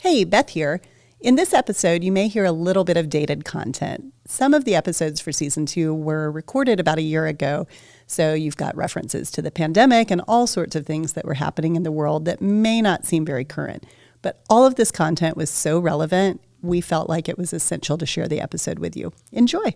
Hey, Beth here. In this episode, you may hear a little bit of dated content. Some of the episodes for season 2 were recorded about a year ago, so you've got references to the pandemic and all sorts of things that were happening in the world that may not seem very current. But all of this content was so relevant, we felt like it was essential to share the episode with you. Enjoy.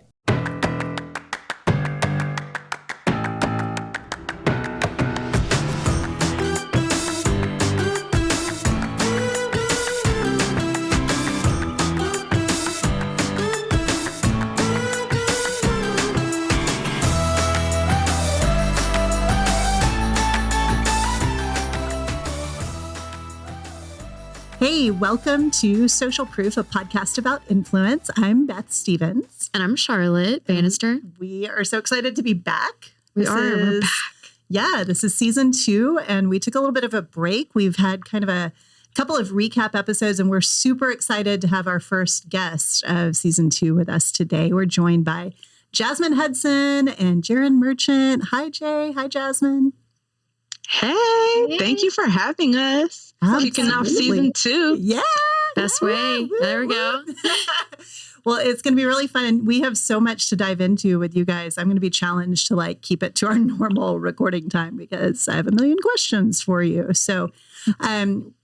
Hey, welcome to Social Proof, a podcast about influence. I'm Beth Stevens. And I'm Charlotte Bannister. We are so excited to be back. We're back. Yeah, this is season 2, and we took a little bit of a break. We've had kind of a couple of recap episodes, and we're super excited to have our first guest of season 2 with us today. We're joined by Jasmine Hudson and Jaron Merchant. Hi, Jay. Hi, Jasmine. Hey, thank you for having us. Kicking off season 2. Yeah. Best way. There we go. Well, it's going to be really fun. We have so much to dive into with you guys. I'm going to be challenged to keep it to our normal recording time because I have a million questions for you. So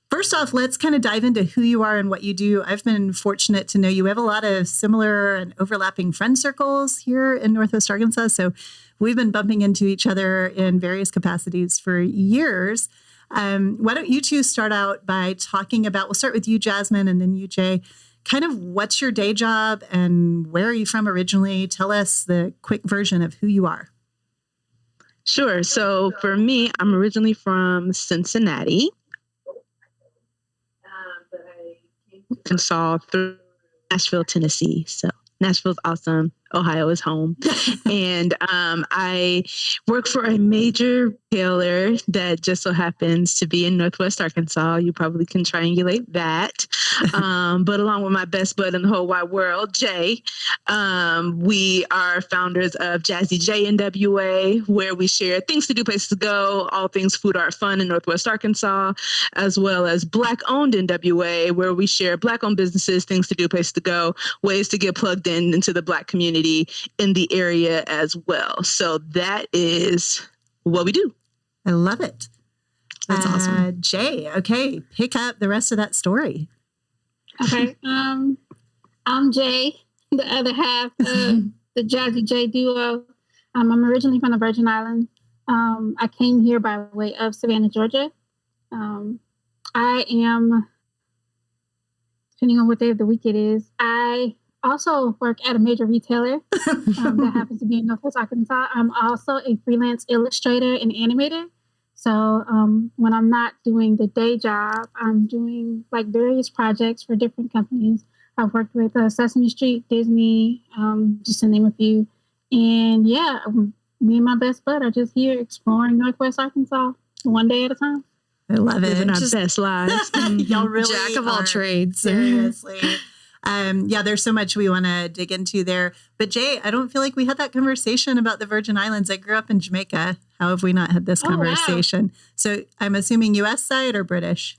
first off, let's kind of dive into who you are and what you do. I've been fortunate to know you. We have a lot of similar and overlapping friend circles here in Northwest Arkansas. So we've been bumping into each other in various capacities for years. Why don't you two start out by talking about, we'll start with you, Jasmine, and then you, Jay. Kind of what's your day job and where are you from originally? Tell us the quick version of who you are. Sure. So for me, I'm originally from Cincinnati. But I came to Arkansas through Nashville, Tennessee. So Nashville's awesome. Ohio is home. And I work for a major retailer that just so happens to be in Northwest Arkansas. You probably can triangulate that. But along with my best bud in the whole wide world, Jay, we are founders of Jazzy J NWA, where we share things to do, places to go, all things food, art, fun in Northwest Arkansas, as well as Black-owned NWA, where we share Black-owned businesses, things to do, places to go, ways to get plugged in into the Black community in the area as well. So that is what we do. I love it. That's awesome. Jay, okay, pick up the rest of that story. Okay. I'm Jay, the other half of the Jazzy J duo. I'm originally from the Virgin Islands. I came here by way of Savannah, Georgia. I am, depending on what day of the week it is, I also work at a major retailer that happens to be in Northwest Arkansas. I'm also a freelance illustrator and animator. So when I'm not doing the day job, I'm doing various projects for different companies. I've worked with Sesame Street, Disney, just to name a few. And yeah, me and my best bud are just here exploring Northwest Arkansas one day at a time. I love it. Living our best lives. Y'all really Jack of all trades. Seriously. There's so much we want to dig into there. But Jay, I don't feel like we had that conversation about the Virgin Islands. I grew up in Jamaica. How have we not had this conversation? Wow. So I'm assuming U.S. side or British?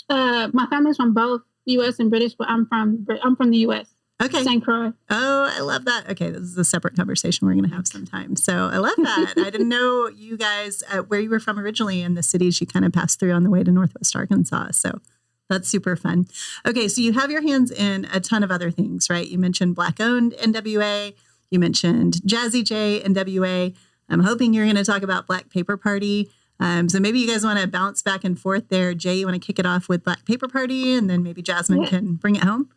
My family's from both U.S. and British, but I'm from the U.S. Okay. St. Croix. Oh, I love that. Okay, this is a separate conversation we're going to have sometime. So I love that. I didn't know you guys, where you were from originally and the cities you kind of passed through on the way to Northwest Arkansas. So that's super fun. Okay, so you have your hands in a ton of other things, right? You mentioned Black-owned NWA. You mentioned Jazzy J NWA. I'm hoping you're going to talk about Black Paper Party. So maybe you guys want to bounce back and forth there. Jay, you want to kick it off with Black Paper Party, and then maybe Jasmine can bring it home?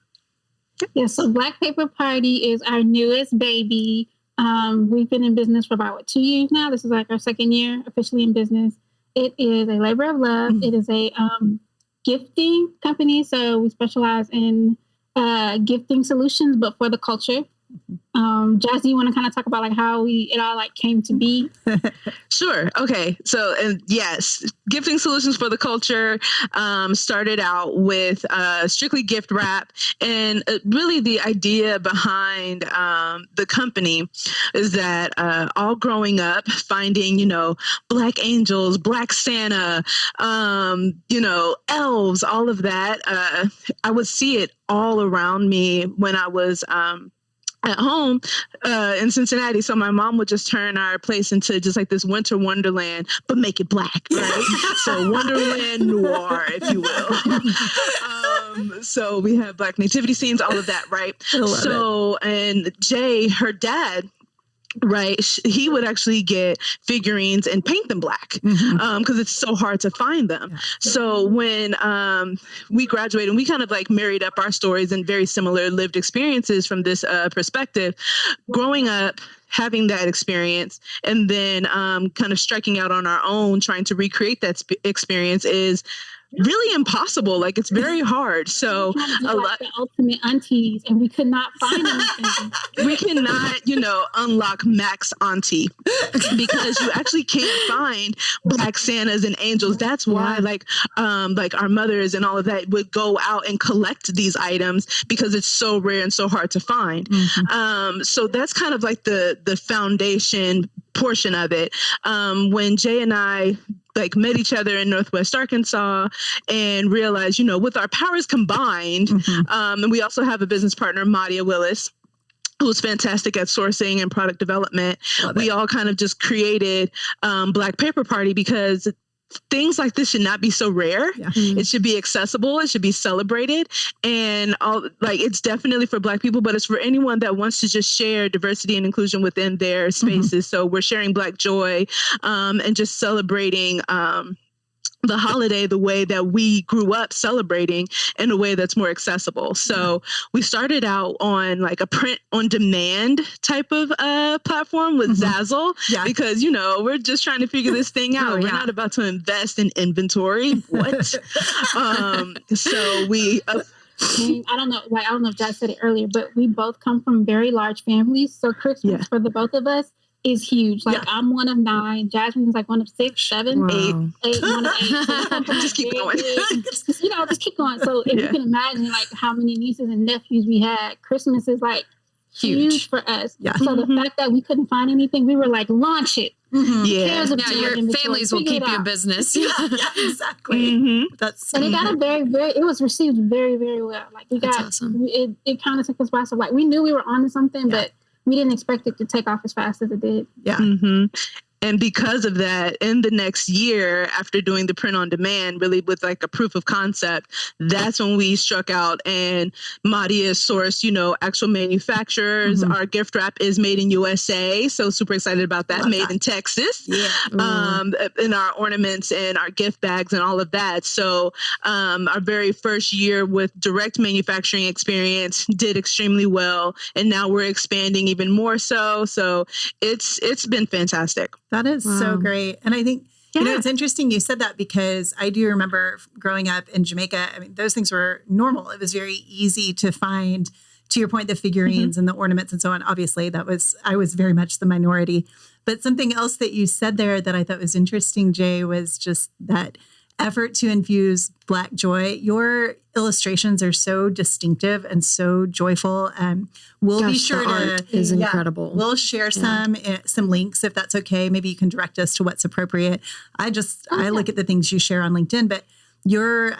Yeah, so Black Paper Party is our newest baby. We've been in business for about 2 years now. This is our second year officially in business. It is a labor of love. Mm-hmm. It is a gifting company. So we specialize in gifting solutions, but for the culture. Jazz, do you want to kind of talk about like how it all like came to be? Sure. Okay. So, and yes, gifting solutions for the culture started out with strictly gift wrap, and really the idea behind the company is that all growing up, finding Black angels, Black Santa, elves, all of that. I would see it all around me when I was at home in Cincinnati. So my mom would just turn our place into just like this winter wonderland, but make it Black, right? So Wonderland Noir, if you will. So we have Black nativity scenes, all of that, right? So, and Jay, her dad, right, he would actually get figurines and paint them Black because it's so hard to find them. So when we graduated, we kind of like married up our stories and very similar lived experiences from this perspective. Growing up, having that experience, and then kind of striking out on our own, trying to recreate that experience is really impossible. Like, it's very hard. So a lot, the ultimate aunties, and we could not find anything. We cannot, unlock Max Auntie because you actually can't find Black Santas and angels. That's why, like our mothers and all of that would go out and collect these items because it's so rare and so hard to find. So that's kind of like the foundation portion of it. When Jay and I met each other in Northwest Arkansas and realized, with our powers combined, and we also have a business partner, Madia Willis, who's fantastic at sourcing and product development. We all kind of just created Black Paper Party because things like this should not be so rare. It should be accessible. It should be celebrated. And it's definitely for Black people, but it's for anyone that wants to just share diversity and inclusion within their spaces. So we're sharing Black joy and just celebrating the holiday the way that we grew up celebrating in a way that's more accessible. So we started out on like a print on demand type of platform with Zazzle because, we're just trying to figure this thing out. We're not about to invest in inventory. What? So we... I don't know if Dad said it earlier, but we both come from very large families. So Christmas for the both of us is huge. I'm one of 9. Jasmine is like one of 6, 7, 8, one of 8. So just keep going. Just keep going. So if you can imagine how many nieces and nephews we had, Christmas is huge for us. So the fact that we couldn't find anything, we were like, launch it. Your families will keep you in business. Exactly. That's and it got it was received very, very well. That's awesome. It kind of took us by surprise. We knew we were onto something, but we didn't expect it to take off as fast as it did. And because of that, in the next year, after doing the print on demand, really with a proof of concept, that's when we struck out and Madia sourced, actual manufacturers. Our gift wrap is made in USA. So super excited about that. Made in Texas. In our ornaments and our gift bags and all of that. So our very first year with direct manufacturing experience did extremely well. And now we're expanding even more so. So it's been fantastic. That is so great. And I think, it's interesting you said that because I do remember growing up in Jamaica. I mean, those things were normal. It was very easy to find, to your point, the figurines and the ornaments and so on. Obviously, I was very much the minority. But something else that you said there that I thought was interesting, Jay, was just that effort to infuse Black joy. Your illustrations are so distinctive and so joyful. We'll be sure the art is incredible. We'll share some links if that's okay. Maybe you can direct us to what's appropriate. I look at the things you share on LinkedIn, but your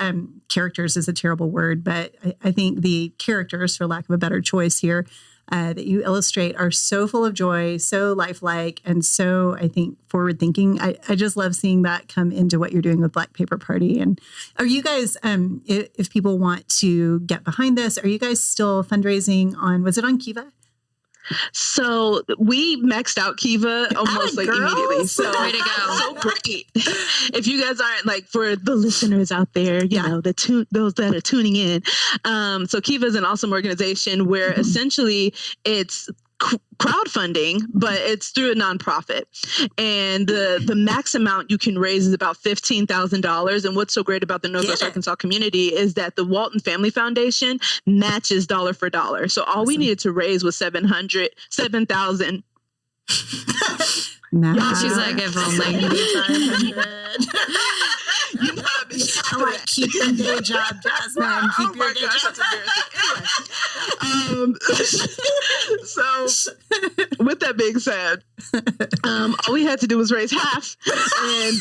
characters is a terrible word, but I think the characters, for lack of a better choice here, that you illustrate are so full of joy, so lifelike, and so, I think, forward-thinking. I just love seeing that come into what you're doing with Black Paper Party. And are you guys, if people want to get behind this, are you guys still fundraising was it on Kiva? So we maxed out Kiva almost immediately. So way to go. So great. If you guys aren't for the listeners out there, those that are tuning in. So Kiva is an awesome organization where essentially it's crowdfunding, but it's through a nonprofit. And the max amount you can raise is about $15,000. And what's so great about the Northwest Arkansas community is that the Walton Family Foundation matches dollar for dollar. So all we needed to raise was $7,000. She's like, if only. You gotta be keep your day job, Jasmine. Keep your day job. So, with that being said, all we had to do was raise half, and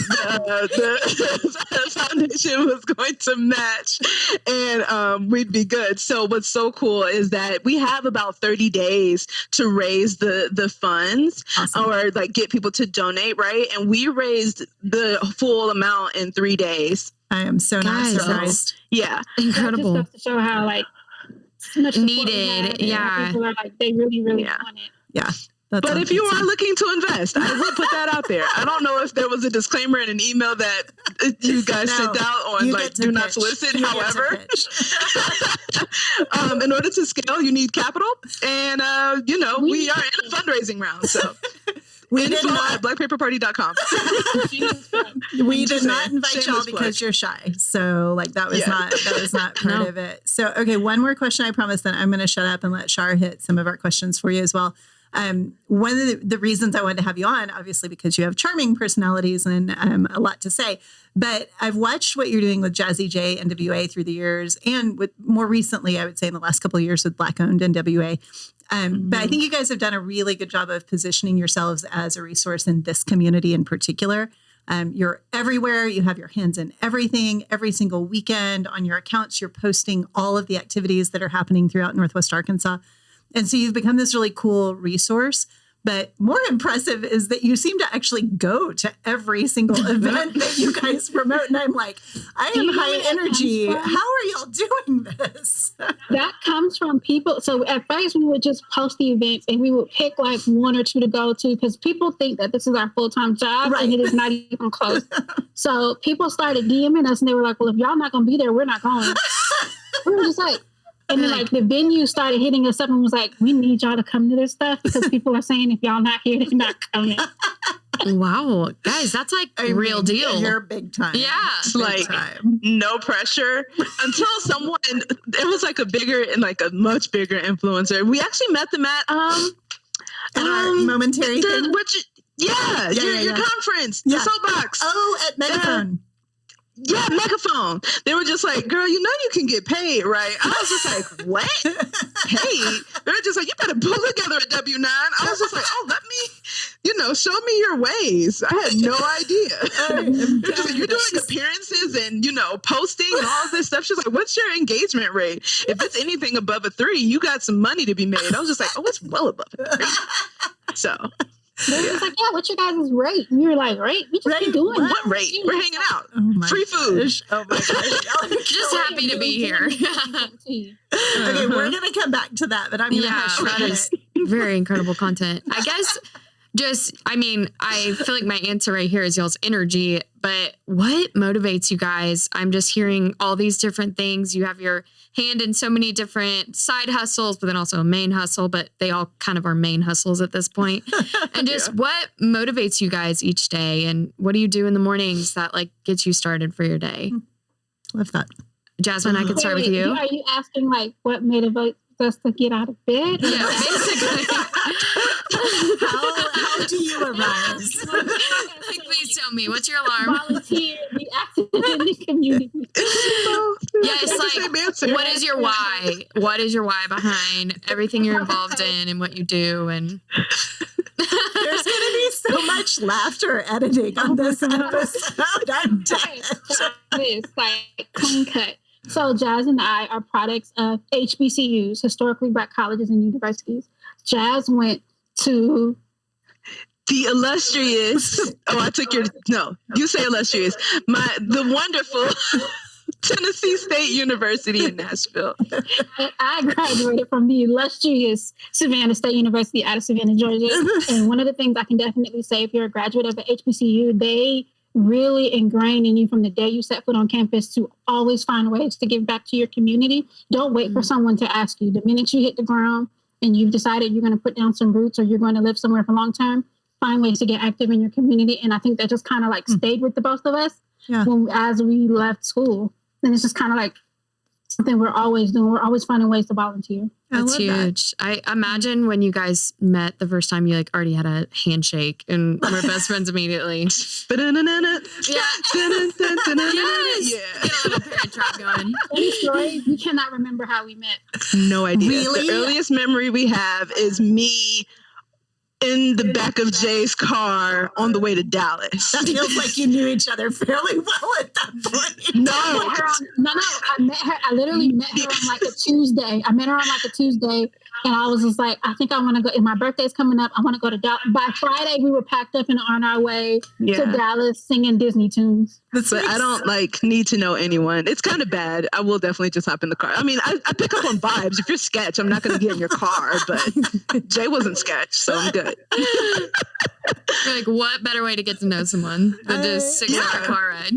the foundation was going to match, and we'd be good. So, what's so cool is that we have about 30 days to raise the funds, or like get people to donate, right? And we raised the full amount in 3 days. I am so not surprised. Yeah, incredible. Just to show how like much needed. Yeah, people are like they really want it. Yeah. But if you are looking to invest, I will put that out there. I don't know if there was a disclaimer in an email that you guys sent out on like do not solicit. However, in order to scale, you need capital, and we are in a fundraising round. So we did not at blackpaperparty.com. We did not invite y'all because you're shy. So like that was not part of it. So okay, one more question. I promise. Then I'm going to shut up and let Shar hit some of our questions for you as well. One of the reasons I wanted to have you on, obviously, because you have charming personalities and a lot to say, but I've watched what you're doing with Jazzy J NWA through the years, and with more recently, I would say in the last couple of years with Black-owned NWA. But I think you guys have done a really good job of positioning yourselves as a resource in this community in particular. You're everywhere. You have your hands in everything. Every single weekend on your accounts, you're posting all of the activities that are happening throughout Northwest Arkansas. And so you've become this really cool resource. But more impressive is that you seem to actually go to every single event that you guys promote. And I'm like, I am high energy. How are y'all doing this? That comes from people. So at first we would just post the events and we would pick like one or two to go to because people think that this is our full-time job and it is not even close. So people started DMing us and they were like, well, if y'all not going to be there, we're not going. We were just like, and then like the venue started hitting us up and was like, we need y'all to come to this stuff because people are saying if y'all not here, they're not coming. Wow. Guys, that's like a real deal. You're big time. Yeah. It's like no pressure until someone, it was like a much bigger influencer. We actually met them at our momentary thing. Your conference, the Soapbox. Oh, at Megaphone. Yeah, Megaphone. They were just like, girl, you can get paid, right? I was just like, what? Paid? They're just like, you better pull together a W-9. I was just like, oh, let me, show me your ways. I had no idea. You're doing appearances and, posting and all of this stuff. She's like, what's your engagement rate? If it's anything above a 3, you got some money to be made. I was just like, oh, it's well above a 3. So... They was like, yeah, what's your guys' rate? And we were like, rate? We just be doing what rate? We're hanging out. Free food. Oh my gosh. Just happy to be here. Okay, we're going to come back to that, but I'm going to that is very incredible content. I guess I feel like my answer right here is y'all's energy, but what motivates you guys? I'm just hearing all these different things. You have your hand in so many different side hustles, but then also a main hustle, but they all kind of are main hustles at this point. And just what motivates you guys each day? And what do you do in the mornings that like gets you started for your day? Love that. Jasmine, I can start with you. Are you asking like what motivates us to get out of bed? Yeah, basically. How do you arise? Please tell me, what's your alarm? Volunteer, be active in the community. Yeah, it's like, what is your why? What is your why behind everything you're involved in and what you do? And there's going to be so much laughter editing on this episode. I'm dead. It's like clean cut. So Jazz and I are products of HBCUs, historically Black colleges and universities. Jazz went to the illustrious. You say illustrious. The wonderful Tennessee State University in Nashville. And I graduated from the illustrious Savannah State University out of Savannah, Georgia. And one of the things I can definitely say, if you're a graduate of the HBCU, they really ingrain in you from the day you set foot on campus to always find ways to give back to your community. Don't wait for someone to ask you. The minute you hit the ground, and you've decided you're going to put down some roots or you're going to live somewhere for long term, find ways to get active in your community. And I think that just kind of like stayed with the both of us as we left school. And it's just kind of like something we're always doing. We're always finding ways to volunteer. That's huge. I imagine when you guys met the first time, you like already had a handshake and were best friends immediately. Yes. Get a little parent trap going. Funny story, we cannot remember how we met. No idea. Really? The earliest memory we have is me in the back of Jay's car on the way to Dallas. That feels like you knew each other fairly well at that point. No. I met her. I literally met her on like a Tuesday. And I was just like, I think I want to go. And my birthday's coming up. I want to go to Dallas. By Friday, we were packed up and on our way to Dallas singing Disney tunes. But I don't like need to know anyone. It's kind of bad. I will definitely just hop in the car. I mean, I pick up on vibes. If you're sketch, I'm not going to get in your car. But Jay wasn't sketch, so I'm good. You're like, what better way to get to know someone than just 6-hour car ride?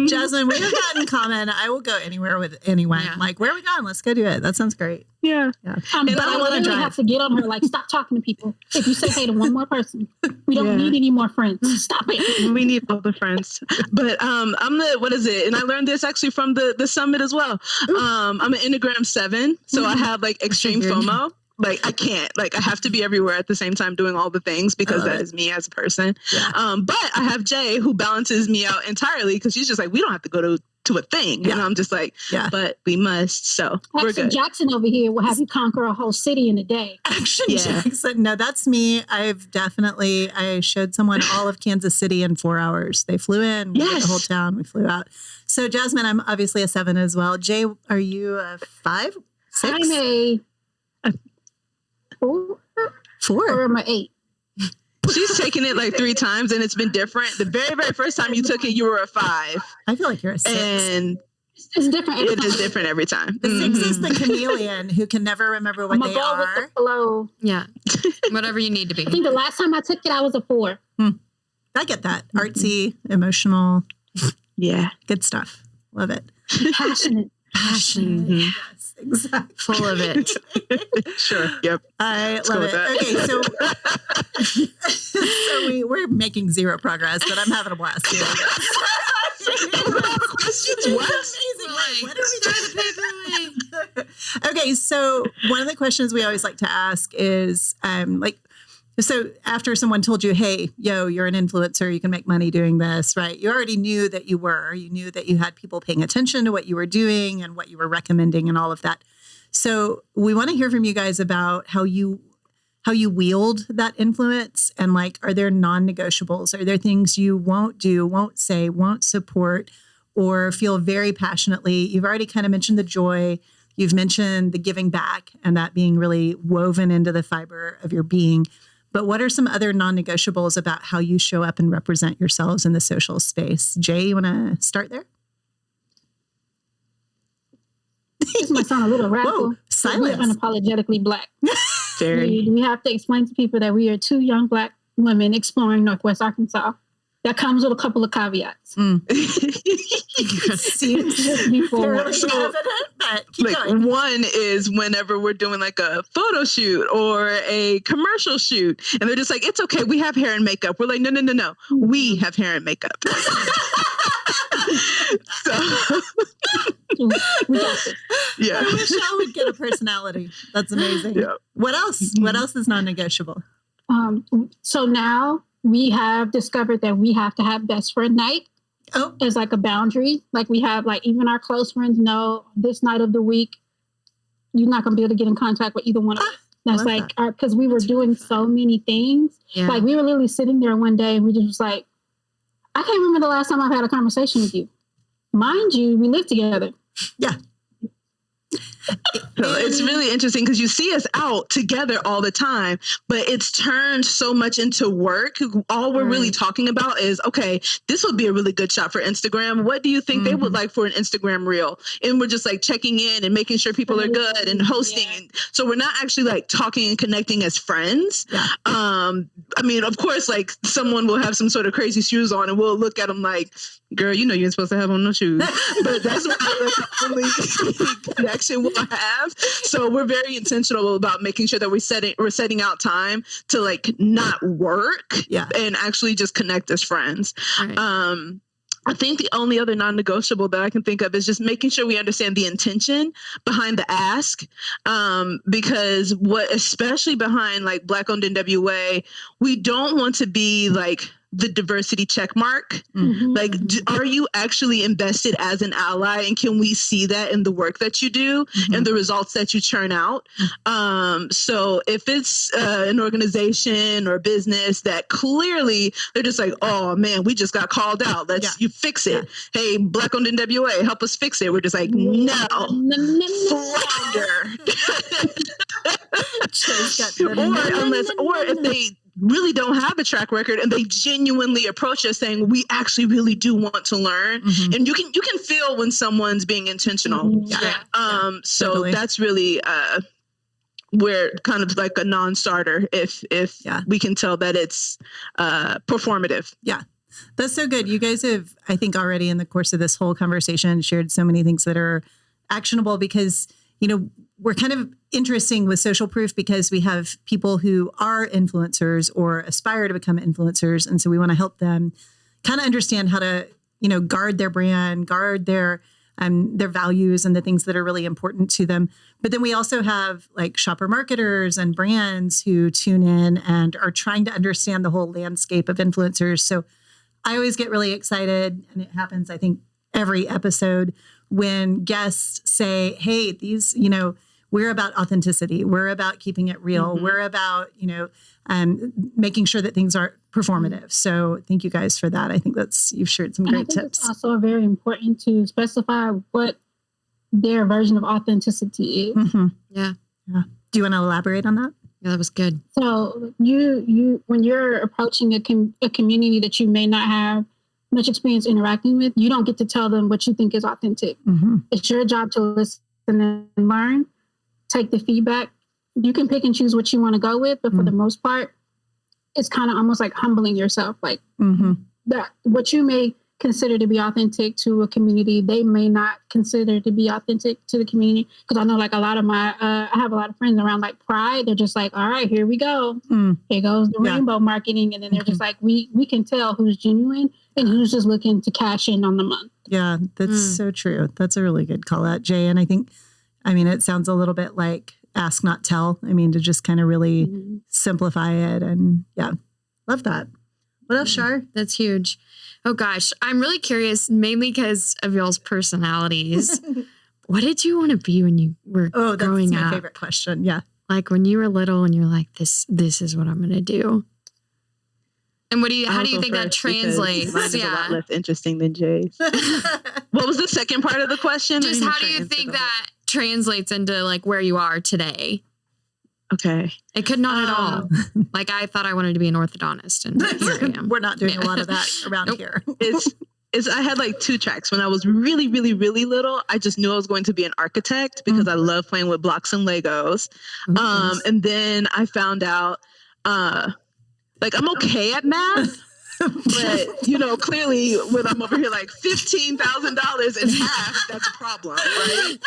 Jasmine, we have that in common. I will go anywhere with anyone. Yeah. Like, where are we going? Let's go do it. That sounds great. Yeah. And But I I want to literally drive. have to get on her, like, stop talking to people. If you say hey to one more person, we don't need any more friends. Stop it. We need all the friends. But I'm what is it? And I learned this actually from the summit as well. I'm an Enneagram 7. So I have like extreme FOMO. Like I can't, like I have to be everywhere at the same time doing all the things because that is me as a person. Yeah. But I have Jay who balances me out entirely because she's just like, we don't have to go to a thing. And I'm just like, but we must. So we're good. Jackson over here will have you conquer a whole city in a day. Action Jackson. No, that's me. I showed someone all of Kansas City in 4 hours. They flew in, we did the whole town, we flew out. So Jasmine, I'm obviously a 7 as well. Jay, are you a 5, 6? I'm a 4. 4. Or am I 8? She's taken it like 3 times and it's been different. The very, very first time you took it, you were a 5. I feel like you're a 6. And it's different. It is different every time. The 6 is the chameleon who can never remember what they are. With the flow. Yeah. Whatever you need to be. I think the last time I took it, I was a 4. I get that. Artsy, emotional. Yeah. Good stuff. Love it. Passionate. Yes, exactly. Full of it. Sure. Yep. I love it. Okay, so we're making zero progress, but I'm having a blast here. Questions? What? What are we doing? Okay, so one of the questions we always like to ask is so after someone told you, hey, you're an influencer, you can make money doing this, right? You already knew that you were. You knew that you had people paying attention to what you were doing and what you were recommending and all of that. So we want to hear from you guys about how you wield that influence and like, are there non-negotiables? Are there things you won't do, won't say, won't support, or feel very passionately? You've already kind of mentioned the joy. You've mentioned the giving back and that being really woven into the fiber of your being. But what are some other non-negotiables about how you show up and represent yourselves in the social space? Jay, you want to start there? This might sound a little radical. Whoa, silence. We're unapologetically Black. Very. We have to explain to people that we are 2 young Black women exploring Northwest Arkansas. That comes with a couple of caveats. Seems Before. fairly evident, but keep going. One is whenever we're doing like a photo shoot or a commercial shoot, and they're just like, it's okay, we have hair and makeup. We're like, no. We have hair and makeup. So, We got this. yeah. I wish I would get a personality. That's amazing. Yeah. What else? What else is non-negotiable? So now we have discovered that we have to have best friend night as like a boundary. Like we have like even our close friends know this night of the week, you're not going to be able to get in contact with either one of us. That's like, because we were doing so many things. Yeah. Like we were literally sitting there one day and we just was like, I can't remember the last time I've had a conversation with you. Mind you, we live together. Yeah. So it's really interesting because you see us out together all the time, but it's turned so much into work. All we're really talking about is, okay, this would be a really good shot for Instagram. What do you think they would like for an Instagram reel? And we're just like checking in and making sure people are good and hosting. Yeah. And so we're not actually like talking and connecting as friends. Yeah. I mean, of course, like someone will have some sort of crazy shoes on and we'll look at them like, girl, you know you ain't supposed to have on no shoes. But that's like the only connection we'll have. So we're very intentional about making sure that we're setting out time to like not work and actually just connect as friends. Right. I think the only other non-negotiable that I can think of is just making sure we understand the intention behind the ask. Because especially behind like Black-owned NWA, we don't want to be like the diversity check mark. Mm-hmm. Like, are you actually invested as an ally? And can we see that in the work that you do and the results that you churn out? So if it's an organization or business that clearly they're just like, oh man, we just got called out. You fix it. Yeah. Hey, Black-owned NWA, help us fix it. We're just like, no. Flounder. or if they really don't have a track record and they genuinely approach us saying, we actually really do want to learn. And you can feel when someone's being intentional. So totally. That's really we're kind of like a non-starter if we can tell that it's performative. Yeah. That's so good. You guys have, I think, already in the course of this whole conversation shared so many things that are actionable because, you know, we're kind of interesting with social proof because we have people who are influencers or aspire to become influencers. And so we want to help them kind of understand how to, you know, guard their brand, guard their values and the things that are really important to them. But then we also have like shopper marketers and brands who tune in and are trying to understand the whole landscape of influencers. So I always get really excited, and it happens, I think, every episode when guests say, hey, these, you know, we're about authenticity. We're about keeping it real. We're about, you know, making sure that things aren't performative. So thank you guys for that. I think you've shared some great tips. It's also very important to specify what their version of authenticity is. Yeah. Do you want to elaborate on that? Yeah, that was good. So you when you're approaching a community that you may not have much experience interacting with, you don't get to tell them what you think is authentic. It's your job to listen and learn, take the feedback. You can pick and choose what you want to go with, but for the most part, it's kind of almost like humbling yourself. Like that, what you may consider to be authentic to a community, they may not consider to be authentic to the community. Because I know like a lot of I have a lot of friends around like Pride. They're just like, all right, here we go. Here goes the rainbow marketing. And then they're just like, we can tell who's genuine and who's just looking to cash in on the month. Yeah, that's so true. That's a really good call out, Jay. And I think, it sounds a little bit like ask, not tell. To just kind of really simplify it. And love that. What else, Shar? That's huge. Oh gosh, I'm really curious, mainly because of y'all's personalities. What did you want to be when you were growing up? Oh, that's my favorite question. Yeah. Like when you were little and you're like, this is what I'm going to do. And how do you think that translates? Mine is a lot less interesting than Jay's. What was the second part of the question? Just how do you think that translates into like where you are today? Okay. It could not at all. Like I thought I wanted to be an orthodontist, and here I am. We're not doing a lot of that around here. I had like two tracks. When I was really, really, really little, I just knew I was going to be an architect because I love playing with blocks and Legos. And then I found out, like I'm okay at math. But, clearly when I'm over here like $15,000 in half, that's a problem, right?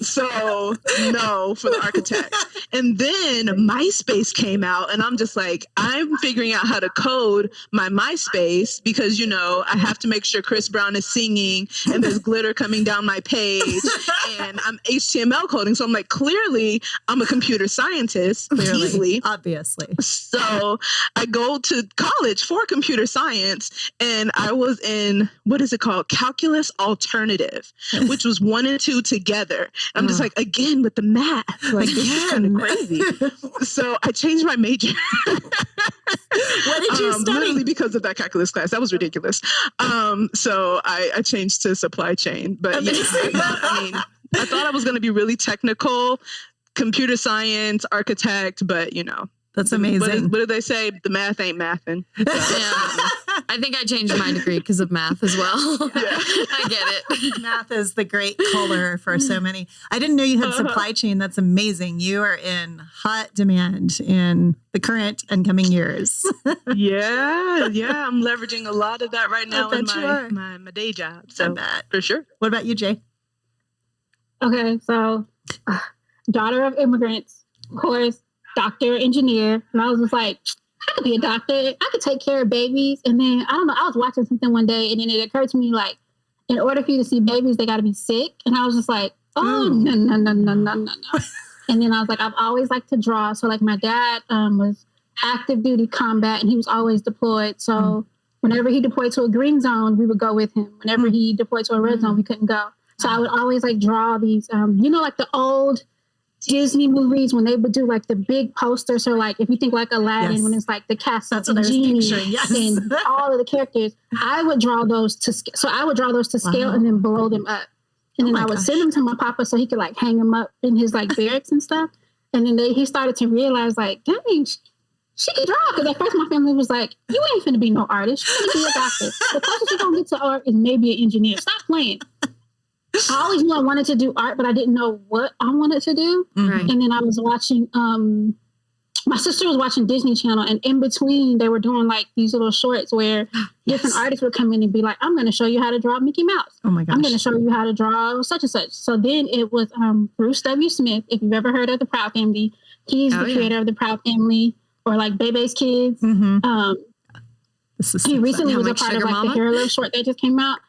So no for the architect. And then MySpace came out and I'm just like, I'm figuring out how to code my MySpace because, I have to make sure Chris Brown is singing and there's glitter coming down my page and I'm HTML coding. So I'm like, clearly I'm a computer scientist, easily. Obviously. So I go to college for computer science and I was in, what is it called? Calculus Alternative, which was 1 and 2 together. I'm just like, again, with the math, like this is kind of crazy. So I changed my major. What did you study? Literally because of that calculus class. That was ridiculous. So I changed to supply chain, but I thought I was going to be really technical, computer science, architect, but That's amazing. What do they say? The math ain't mathin'. So. Yeah. I think I changed my degree because of math as well. Yeah. I get it. Math is the great color for so many. I didn't know you had supply chain. That's amazing. You are in hot demand in the current and coming years. Yeah. I'm leveraging a lot of that right now in my day job. So for sure. What about you, Jay? Okay, so daughter of immigrants, of course, doctor, engineer. And I was just like, I could be a doctor. I could take care of babies. And then, I don't know, I was watching something one day and then it occurred to me, like, in order for you to see babies, they got to be sick. And I was just like, no. And then I was like, I've always liked to draw. So, like, my dad was active duty combat and he was always deployed. So whenever he deployed to a green zone, we would go with him. Whenever he deployed to a red zone, we couldn't go. So I would always, like, draw these, like the old Disney movies when they would do like the big posters, or like if you think like Aladdin, when it's like the castle and genie and all of the characters, I would draw those to scale. So I would draw those to scale and then blow them up, and then I would send them to my papa so he could like hang them up in his like barracks and stuff. And then he started to realize, like, dang, she can draw. Because at first my family was like, you ain't finna be no artist, you finna be a doctor. The closest you're gonna get to art is maybe an engineer. Stop playing. I always knew I wanted to do art, but I didn't know what I wanted to do. Right. And then I was watching, my sister was watching Disney Channel, and in between they were doing like these little shorts where different artists would come in and be like, I'm going to show you how to draw Mickey Mouse. Oh my gosh. I'm going to show you how to draw such and such. So then it was Bruce W. Smith. If you've ever heard of the Proud Family, he's the creator of the Proud Family, or like Bebe's Kids. He recently was a part of like the Hero Love short that just came out.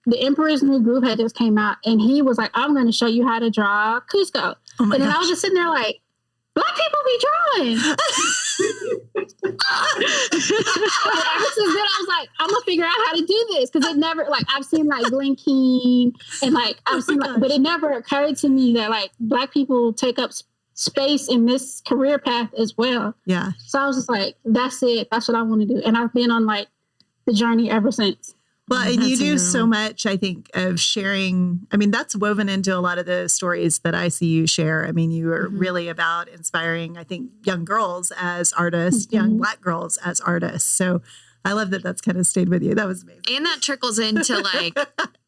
The Emperor's New Groove had just came out, and he was like, I'm going to show you how to draw Cusco. And then I was just sitting there like, Black people be drawing. Ever since then, I was like, I'm going to figure out how to do this. Because it never, like, I've seen like Glen Keane, and like, I've seen, like, but it never occurred to me that like Black people take up space in this career path as well. Yeah. So I was just like, that's it. That's what I want to do. And I've been on like the journey ever since. Well, and you do so much, I think, of sharing. I mean, that's woven into a lot of the stories that I see you share. I mean, you are really about inspiring, I think, young girls as artists, young Black girls as artists. So I love that that's kind of stayed with you. That was amazing. And that trickles into like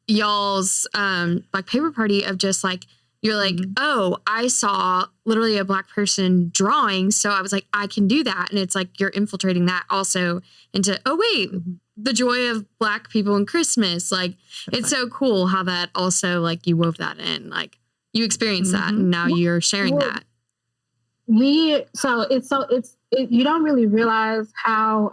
y'all's Black Paper Party of just like, you're like, oh, I saw literally a Black person drawing. So I was like, I can do that. And it's like, you're infiltrating that also into, oh, wait, the joy of Black people in Christmas. Like, it's so cool how that also, like, you wove that in. Like, you experienced that, and now you're sharing that. You don't really realize how,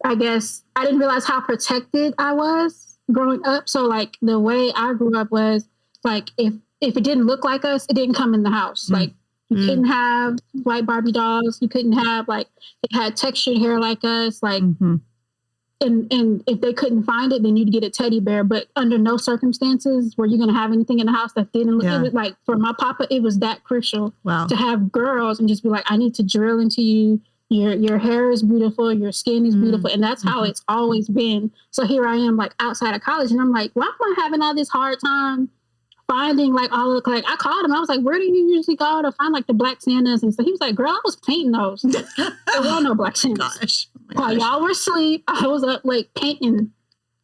I guess, I didn't realize how protected I was growing up. So, like, the way I grew up was, like, if it didn't look like us, it didn't come in the house. Like, you couldn't have white Barbie dolls. You couldn't have, like, it had textured hair like us. Like, and if they couldn't find it, then you'd get a teddy bear. But under no circumstances were you going to have anything in the house that didn't look. It was like, for my papa, it was that crucial to have girls and just be like, I need to drill into you. Your hair is beautiful. Your skin is beautiful. And that's how it's always been. So here I am, like, outside of college, and I'm like, why am I having all this hard time finding like all of, like, I called him. I was like, where do you usually go to find like the Black Santas? And so he was like, girl, I was painting those. There were no Black Santas. While y'all were asleep, I was up like painting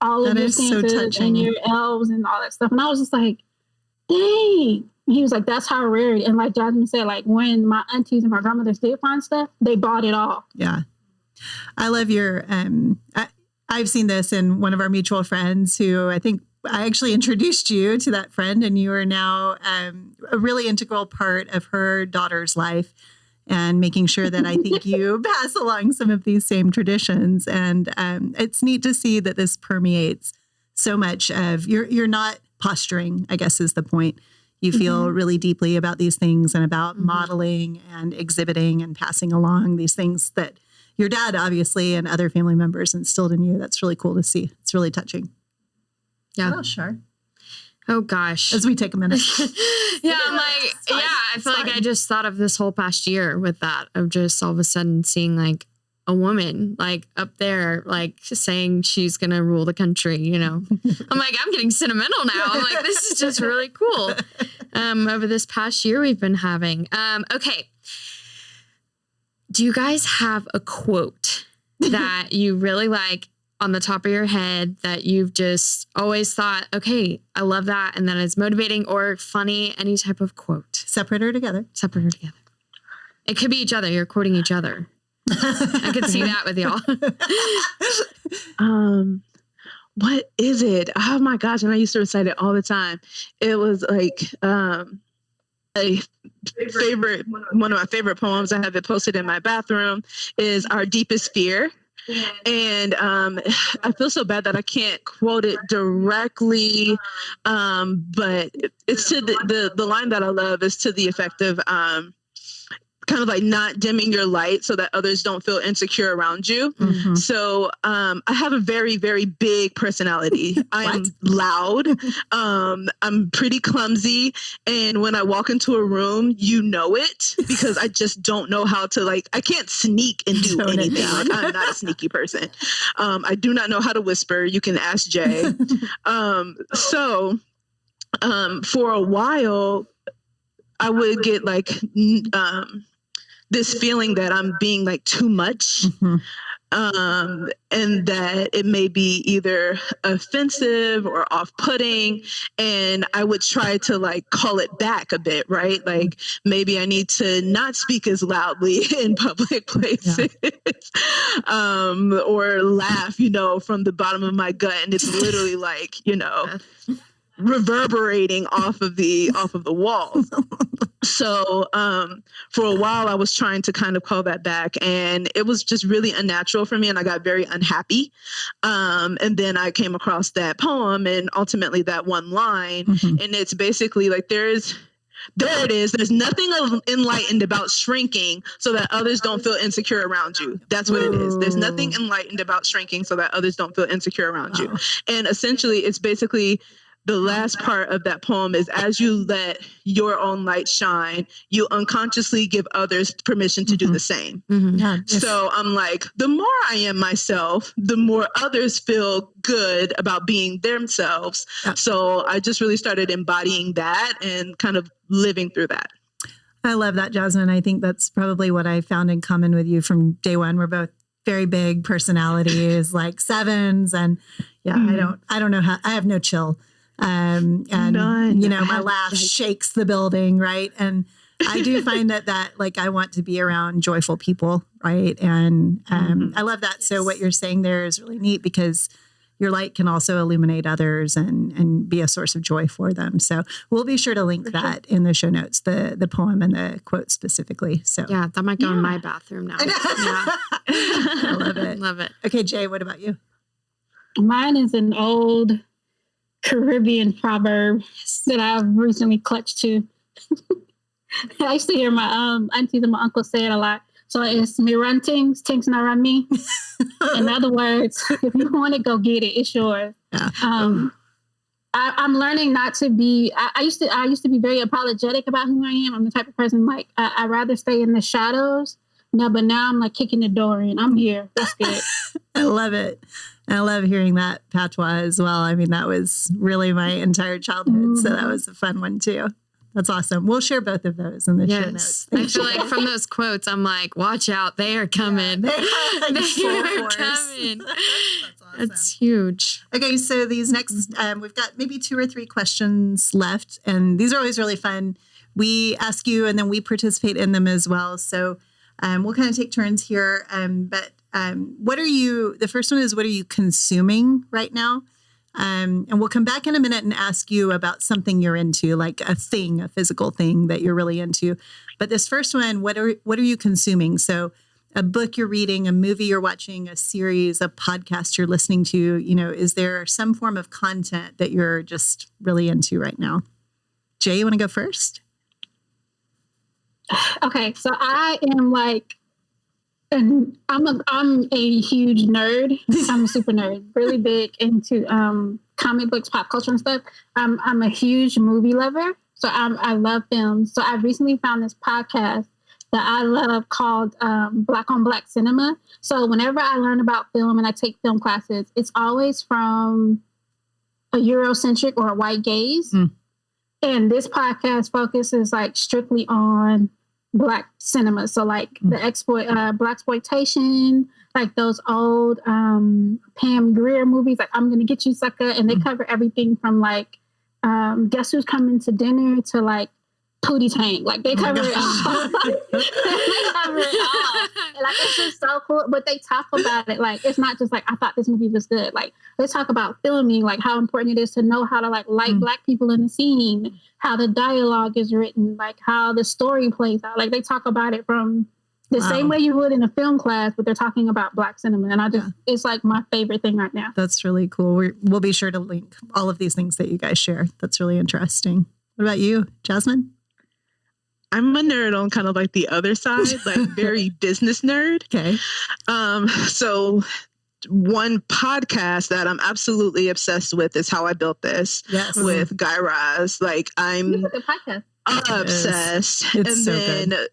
all of your Santas and your elves and all that stuff. And I was just like, dang. And he was like, that's how rare. And like Jasmine said, like, when my aunties and my grandmothers did find stuff, they bought it all. Yeah. I love your, I've seen this in one of our mutual friends who I think I actually introduced you to that friend, and you are now a really integral part of her daughter's life, and making sure that I think you pass along some of these same traditions. And it's neat to see that this permeates so much of you're not posturing, I guess is the point. You feel really deeply about these things and about modeling and exhibiting and passing along these things that your dad, obviously, and other family members instilled in you. That's really cool to see. It's really touching. Yeah. Oh, sure. Oh, gosh. As we take a minute. I'm like, I feel like I just thought of this whole past year with that, of just all of a sudden seeing like a woman like up there, like saying she's going to rule the country, you know. I'm like, I'm getting sentimental now. I'm like, this is just really cool. Over this past year we've been having. Okay. Do you guys have a quote that you really like on the top of your head that you've just always thought, okay, I love that, and that is motivating or funny, any type of quote? Separate or together? Separate or together. It could be each other. You're quoting each other. I could see that with y'all. What is it? Oh my gosh. And I used to recite it all the time. It was like, one of my favorite poems. I have it posted in my bathroom is Our Deepest Fear. And I feel so bad that I can't quote it directly, but it's to the line that I love is to the effect of kind of like not dimming your light so that others don't feel insecure around you. Mm-hmm. So I have a very, very big personality. I'm loud. I'm pretty clumsy. And when I walk into a room, you know it because I just don't know how to I can't sneak and do anything. Like, I'm not a sneaky person. I do not know how to whisper. You can ask Jay. So for a while, I would get this feeling that I'm being too much, and that it may be either offensive or off-putting, and I would try to call it back a bit, right? Maybe I need to not speak as loudly in public places, or laugh, from the bottom of my gut, and it's literally reverberating off of the walls. So for a while I was trying to kind of call that back, and it was just really unnatural for me, and I got very unhappy. And then I came across that poem and ultimately that one line, and it's basically there it is. There's nothing enlightened about shrinking so that others don't feel insecure around you. That's what it is. There's nothing enlightened about shrinking so that others don't feel insecure around you. And essentially it's basically the last part of that poem is, as you let your own light shine, you unconsciously give others permission to do the same. Yeah, so I'm the more I am myself, the more others feel good about being themselves. Yeah. So I just really started embodying that and kind of living through that. I love that, Jasmine. I think that's probably what I found in common with you from day one. We're both very big personalities, like sevens. And I don't know how, I have no chill. And None. My laugh shakes the building. Right. And I do find that I want to be around joyful people. Right. And, I love that. Yes. So what you're saying there is really neat because your light can also illuminate others and be a source of joy for them. So we'll be sure to link that in the show notes, the poem and the quote specifically. So yeah, that might go in my bathroom now. I love it. Love it. Okay. Jay, what about you? Mine is an old Caribbean proverb that I've recently clutched to. I used to hear my aunties and my uncle say it a lot. So it's me run things not run me. In other words, if you want it, go get it. It's yours. Yeah. I'm learning not to be. I used to be very apologetic about who I am. I'm the type of person I'd rather stay in the shadows. No, but now I'm kicking the door in. I'm here. That's good. I love it. I love hearing that patois as well. I mean, that was really my entire childhood. So that was a fun one too. That's awesome. We'll share both of those in the show notes. I feel like from those quotes, I'm watch out. They are coming. Yeah, they are coming. That's awesome. That's huge. Okay, so these next, we've got maybe 2 or 3 questions left. And these are always really fun. We ask you and then we participate in them as well. So we'll kind of take turns here. But the first one is, what are you consuming right now? And we'll come back in a minute and ask you about something you're into, like a physical thing that you're really into. But this first one, what are you consuming? So a book you're reading, a movie you're watching, a series, a podcast you're listening to, is there some form of content that you're just really into right now? Jay, you want to go first? Okay, so I am and I'm a huge nerd. I'm a super nerd, really big into comic books, pop culture and stuff. I'm a huge movie lover, so I love films. So I recently found this podcast that I love called Black on Black Cinema. So whenever I learn about film and I take film classes, it's always from a Eurocentric or a white gaze. And this podcast focuses strictly on Black cinema. So like the Blaxploitation, like those old Pam Grier movies, like I'm Gonna Get You Sucker, and they cover everything from like Guess Who's Coming to Dinner to like Pootie Tang. Like they cover it all. They cover it all. And like it's just so cool. But they talk about it like it's not just like I thought this movie was good. Like they talk about filming, like how important it is to know how to like Black people in the scene, how the dialogue is written, like how the story plays out. Like they talk about it from the same way you would in a film class, but they're talking about Black cinema. And I just it's like my favorite thing right now. That's really cool. We'll be sure to link all of these things that you guys share. That's really interesting. What about you, Jasmine? I'm a nerd on kind of like the other side, like very business nerd. Okay. So one podcast that I'm absolutely obsessed with is How I Built This with Guy Raz. Like I'm obsessed. It's and so then good.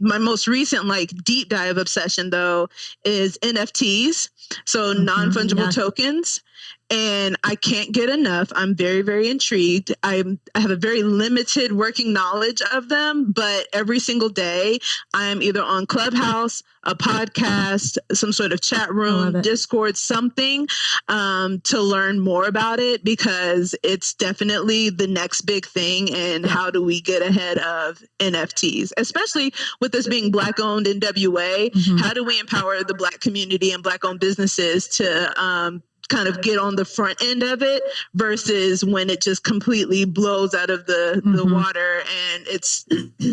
My most recent like deep dive obsession though is NFTs. So non-fungible tokens. And I can't get enough. I'm very, very intrigued. I have a very limited working knowledge of them, but every single day I'm either on Clubhouse, a podcast, some sort of chat room, Discord, something to learn more about it, because it's definitely the next big thing. And how do we get ahead of NFTs, especially with this being Black owned in WA? How do we empower the Black community and Black owned businesses to kind of get on the front end of it versus when it just completely blows out of the water and it's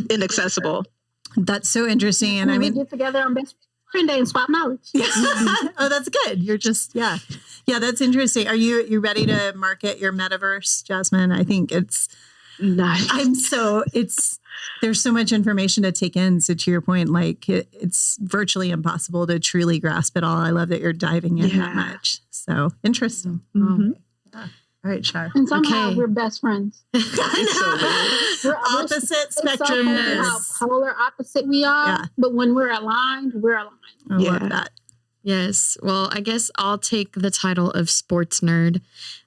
inaccessible. That's so interesting. And I mean, get together on Best Friend Day and swap knowledge. Oh, that's good. You're just, yeah, that's interesting. Are you ready to market your metaverse, Jasmine? I think it's nice. There's so much information to take in. So to your point, like it's virtually impossible to truly grasp it all. I love that you're diving in that much. So interesting. All right, Shar. And somehow we're best friends. We're opposite spectrum. How polar opposite we are, but when we're aligned, we're aligned. I love that. Yes. Well, I guess I'll take the title of sports nerd.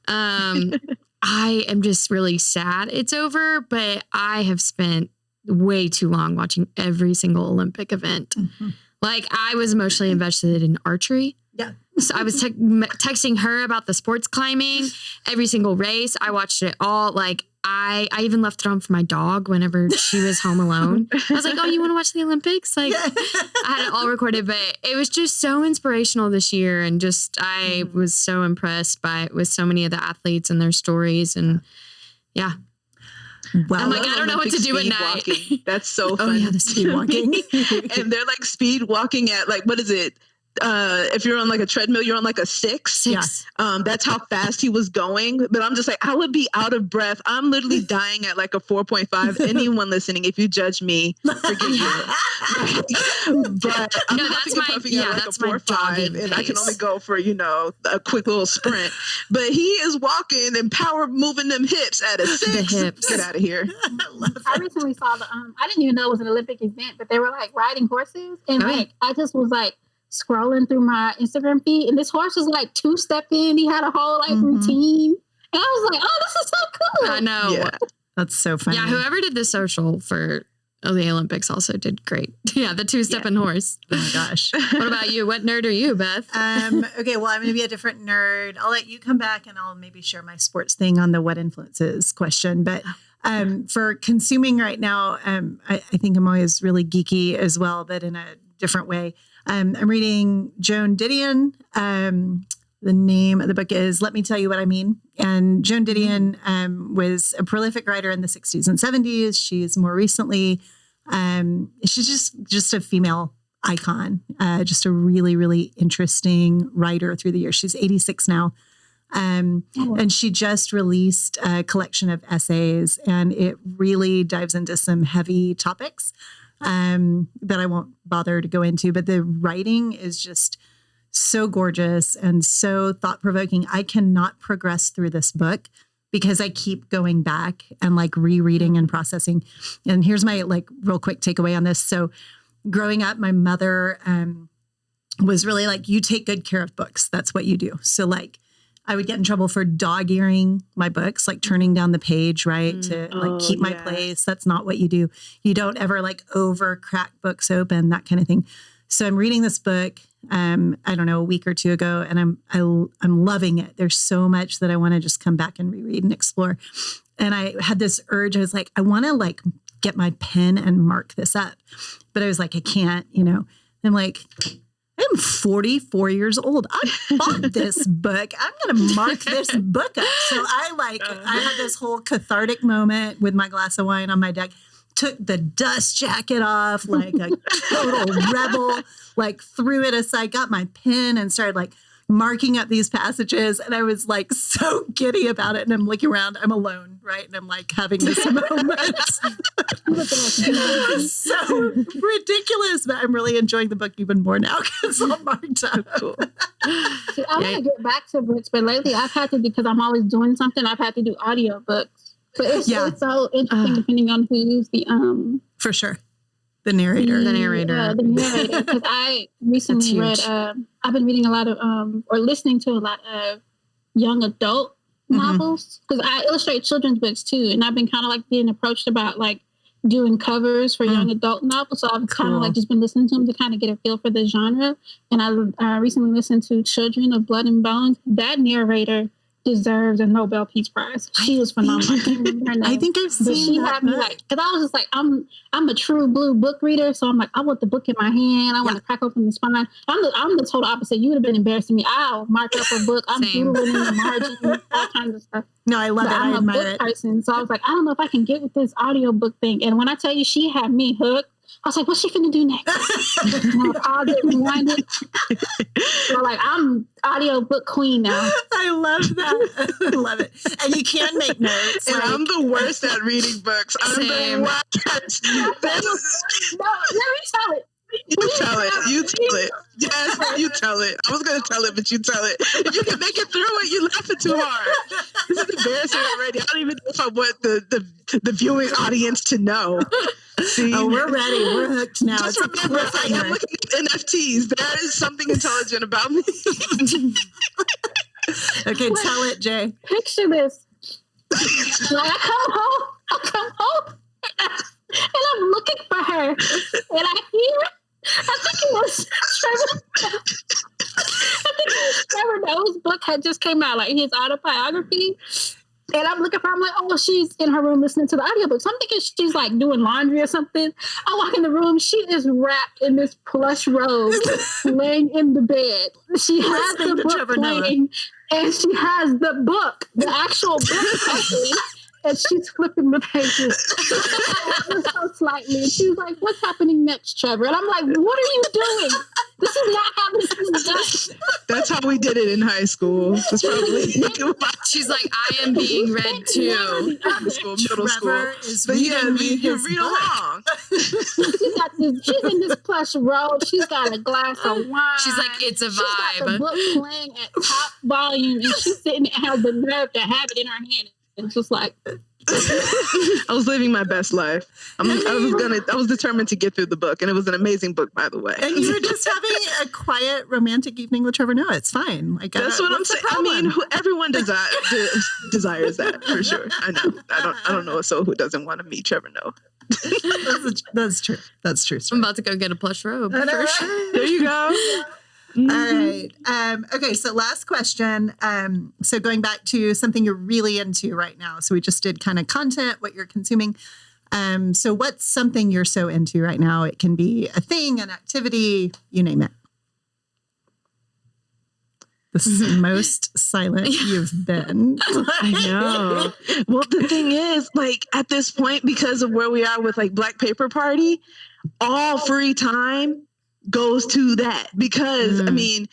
I am just really sad it's over, but I have spent way too long watching every single Olympic event. Like I was emotionally invested in archery. Yeah. So I was texting her about the sports climbing, every single race. I watched it all. Like I even left it on for my dog whenever she was home alone. I was like, oh, you want to watch the Olympics? Like I had it all recorded, but it was just so inspirational this year. And just, I was so impressed with so many of the athletes and their stories. And Well, I'm like, I don't know what to do at night. Walking. That's so fun. Oh yeah, the speed walking. And they're like speed walking at like, what is it? If you're on like a treadmill, you're on like a 6. That's how fast he was going. But I'm just like, I would be out of breath. I'm literally dying at like a 4.5. Anyone listening, if you judge me, forgive me. But I'm that's my 4.5, and I can only go for a quick little sprint. But he is walking and power moving them hips at a 6. The hips. Get out of here. I recently saw I didn't even know it was an Olympic event, but they were like riding horses, and I just was like scrolling through my Instagram feed, and this horse was like 2-stepping. He had a whole like routine, and I was like, "Oh, this is so cool!" I know. Yeah. That's so funny. Yeah, whoever did the social for the Olympics also did great. Yeah, the 2-stepping horse. Oh my gosh. What about you? What nerd are you, Beth? Okay, well, I'm going to be a different nerd. I'll let you come back and I'll maybe share my sports thing on the what influences question. But for consuming right now, I think I'm always really geeky as well, but in a different way. I'm reading Joan Didion. The name of the book is Let Me Tell You What I Mean. And Joan Didion was a prolific writer in the 60s and 70s. She's more recently, she's just a female icon, just a really, really interesting writer through the years. She's 86 now. And she just released a collection of essays, and it really dives into some heavy topics that I won't bother to go into, but the writing is just so gorgeous and so thought-provoking. I cannot progress through this book because I keep going back and like rereading and processing. And here's my like real quick takeaway on this. So growing up, my mother was really like, you take good care of books. That's what you do. So like, I would get in trouble for dog earing my books, like turning down the page, right? To like keep my place. That's not what you do. You don't ever like over crack books open, that kind of thing. So I'm reading this book, I don't know, a week or two ago, and I'm loving it. There's so much that I want to just come back and reread and explore. And I had this urge. I was like, I want to like get my pen and mark this up. But I was like, I can't, I'm like, I'm 44 years old. I bought this book. I'm going to mark this book up. So I had this whole cathartic moment with my glass of wine on my deck, took the dust jacket off like a total rebel, like threw it aside, got my pen and started like marking up these passages. And I was like so giddy about it. And I'm looking around, I'm alone, right? And I'm like having this moment. It was so ridiculous, but I'm really enjoying the book even more now because it's all marked up. Cool. See, I want to get back to books, but lately I've had to, because I'm always doing something, I've had to do audiobooks. But it's so interesting depending on who's the for sure. The narrator. The narrator. Because I recently read, I've been reading a lot of, or listening to a lot of young adult novels, because I illustrate children's books too. And I've been kind of like being approached about like doing covers for young adult novels. So I've kind of like just been listening to them to kind of get a feel for the genre. And I recently listened to Children of Blood and Bones. That narrator deserves a Nobel Peace Prize. She was phenomenal. I can't remember her name. I think I've seen she that had me like, because I was just like, I'm a true blue book reader, so I'm like, I want the book in my hand. I want to crack open the spine. I'm the total opposite. You would have been embarrassed to me. I'll mark up a book. I'm doodling in the margin, all kinds of stuff. No, I love it. I'm I a admire book it. person, so I was like, I don't know if I can get with this audiobook thing. And when I tell you, she had me hooked. I was like, what's she finna do next? Pause it, rewind it. So like, I'm audiobook queen now. I love that. I love it. And you can make notes. And I'm the worst at reading books. I'm Same. the worst. No, let me tell it. You tell it. You tell it. Yes, you tell it. I was going to tell it, but you tell it. If you can make it through it, you're laughing too hard. This is embarrassing already. I don't even know if I want the viewing audience to know. See? Oh, we're ready. We're hooked now. Just It's remember, I am looking at NFTs. There is something intelligent about me. Okay, tell it, Jay. Picture this. When I come home, and I'm looking for her, and I hear, I think it was Trevor Noah's book had just came out, like his autobiography. And I'm looking for her, I'm like, oh, she's in her room listening to the audiobook. So I'm thinking she's like doing laundry or something. I walk in the room, she is wrapped in this plush robe, laying in the bed. She has the book playing, and she has the book, the actual book open, and she's flipping the pages so slightly. And she's like, what's happening next, Trevor? And I'm like, what are you doing? This is not how this is done. That's how we did it in high school. That's probably. She's like, I am being read too. Middle Trevor school. is But yeah, reading me you his read book. along. She's in this plush robe. She's got a glass of wine. She's like, it's a She's got the vibe. book playing at top volume, and she's sitting and has the nerve to have it in her hand. It's just like, I was living my best life. I was determined to get through the book, and it was an amazing book, by the way. And you were just having a quiet, romantic evening with Trevor Noah. It's fine. Like That's what I'm saying. I mean, everyone desires that for sure. I know. I don't know a soul who doesn't want to meet Trevor Noah. That's true. That's true. I'm about to go get a plush robe. For sure. There you go. Mm-hmm. All right. Okay. So last question. So going back to something you're really into right now. So we just did kind of content, what you're consuming. So what's something you're so into right now? It can be a thing, an activity, you name it. This is the most silent you've been. I know. Well, the thing is, like, at this point, because of where we are with like Black Paper Party, all free time goes to that. Because I mean,